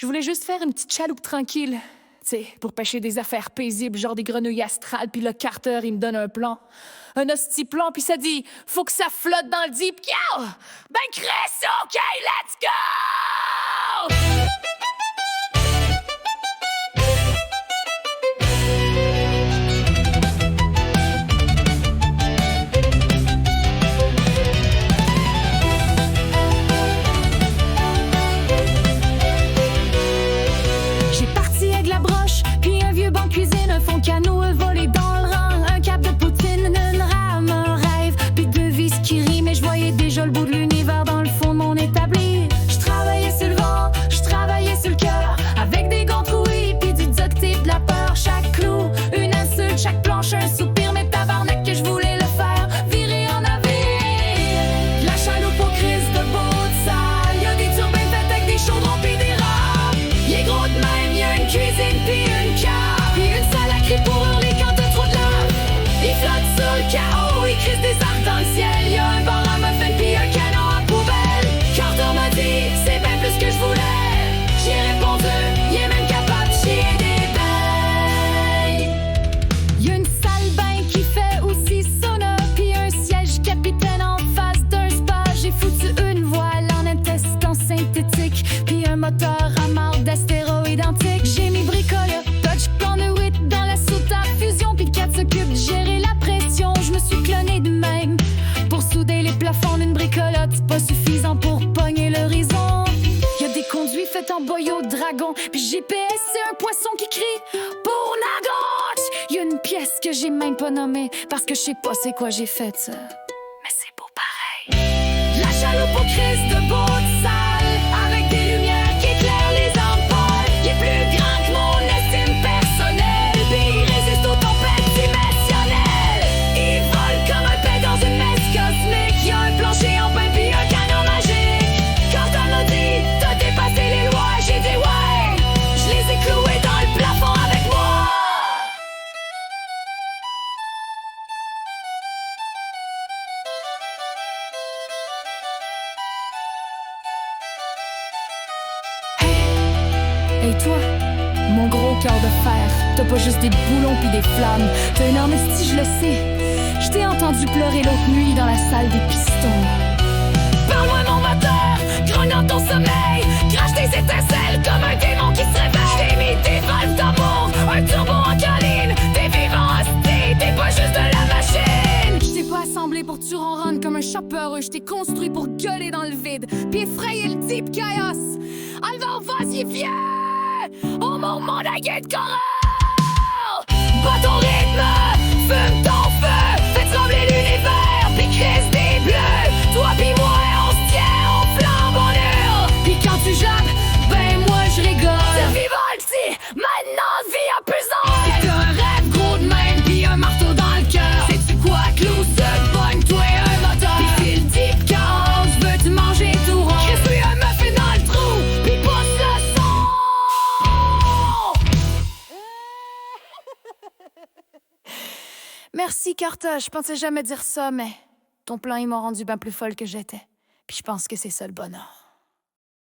Je voulais juste faire une petite chaloupe tranquille. Tu sais, pour pêcher des affaires paisibles, genre des grenouilles astrales, puis le Carter, il me donne un plan. Un hostie plan, puis ça dit « Faut que ça flotte dans le deep cow! » Ben Chris, OK, let's go! J'ai parti avec la broche, puis un vieux banc de cuisine, un fond de canot volé dans le rang, un cap de poutine, une rame, un rêve, puis deux vis qui rient, mais je voyais déjà le bout de l'univers dans le fond de mon établi. Je travaillais sur le vent, je travaillais sur le cœur, avec des gants troués, puis du duct tape, de la peur, chaque clou, une insulte, chaque planche, un soupir, mais tabarnak que je voulais le faire, virer en navire. De la chaloupe aux crises de beau de salle, y'a des turbines faites avec des chaudrons pis des rames. Il est gros de même, y'a une cuisine pis une cave, pis une salle à cri pour hurler quand t'as trop de lave. Il flotte sur le chaos, il crisse des arcs dans le ciel, y'a un bar à muffin pis un canon à poubelle. Carter m'a dit, c'est bien plus que je voulais. J'ai répondu, il est même capable de chier des bains. Y'a une salle bain qui fait aussi sauna, pis un siège capitaine en face d'un spa. J'ai foutu une voile en intestin synthétique, puis un moteur à marque d'astéroïdes antiques. J'ai mis bricoleur, touch plan de 8 dans la soute à fusion, puis 4 s'occupe de gérer la pression. Je me suis cloné de même pour souder les plafonds d'une bricolotte. C'est pas suffisant pour pogner l'horizon. Y'a des conduits faits en boyau de dragon, puis GPS c'est un poisson qui crie pour Nagot. Y'a une pièce que j'ai même pas nommée parce que je sais pas c'est quoi j'ai fait ça. Mais c'est beau pareil. La chaloupe aux crises de beau de salle, avec des lumières qui éclairent les ampoules. Il est plus grand que mon estime personnelle, puis il résiste aux tempêtes dimensionnelles. Il vole comme un pet dans une messe cosmique. Y'a un plancher en pain puis un canon magique. Quand on m'a dit, t'as dépassé les lois, j'ai dit ouais. Je les ai cloués dans le plafond avec moi. Hey toi, mon gros cœur de fer, t'as pas juste des boulons pis des flammes, t'as une esti, je le sais. Je t'ai entendu pleurer l'autre nuit dans la salle des pistons. Parle-moi mon moteur, grogne dans ton sommeil, crache des étincelles comme un démon qui se réveille. J't'ai mis des valves d'amour, un turbo en câline, t'es vivant hostie, t'es pas juste de la machine. J't'ai pas assemblé pour que tu ronronnes comme un chat peureux, j't'ai construit pour gueuler dans le vide, pis effrayer le type chaos. Alors vas-y viens, au moment de la guette chorale. Bats ton rythme, fume ton feu, fais trembler l'univers, pis crisse des bleus. Toi pis moi, on se tient, on flambe, on hurle. Pis quand tu jappes, ben moi je rigole. Survival, si, maintenant vie en pesant. Si t'as un rêve gros de même, pis un marteau dans le cœur, sais-tu quoi, clou, se pogne, toi un moteur. Pis si le deep chaos, veux-tu manger tout rond? Crisse-lui un muffin dans le trou, pis pousse le son. Merci Carter, je pensais jamais dire ça, mais ton plan il m'a rendu bien plus folle que j'étais. Puis je pense que c'est ça le bonheur.